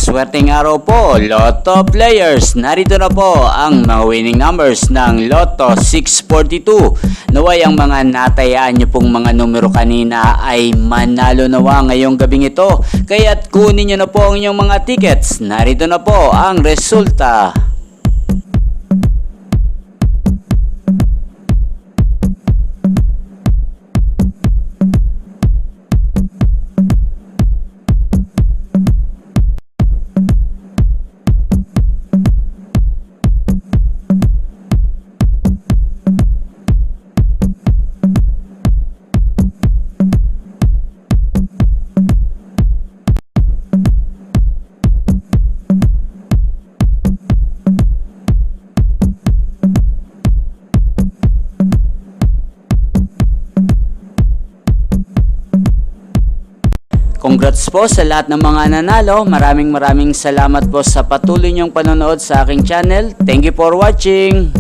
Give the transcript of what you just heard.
Maswerteng araw po, Lotto players. Narito na po ang mga winning numbers ng Lotto 642. Naway ang mga natayaan nyo pong mga numero kanina ay manalo nawa ngayong gabing ito. Kaya't kunin nyo na po ang inyong mga tickets. Narito na po ang resulta. Congrats po sa lahat ng mga nanalo. Maraming salamat po sa patuloy niyong panonood sa aking channel. Thank you for watching.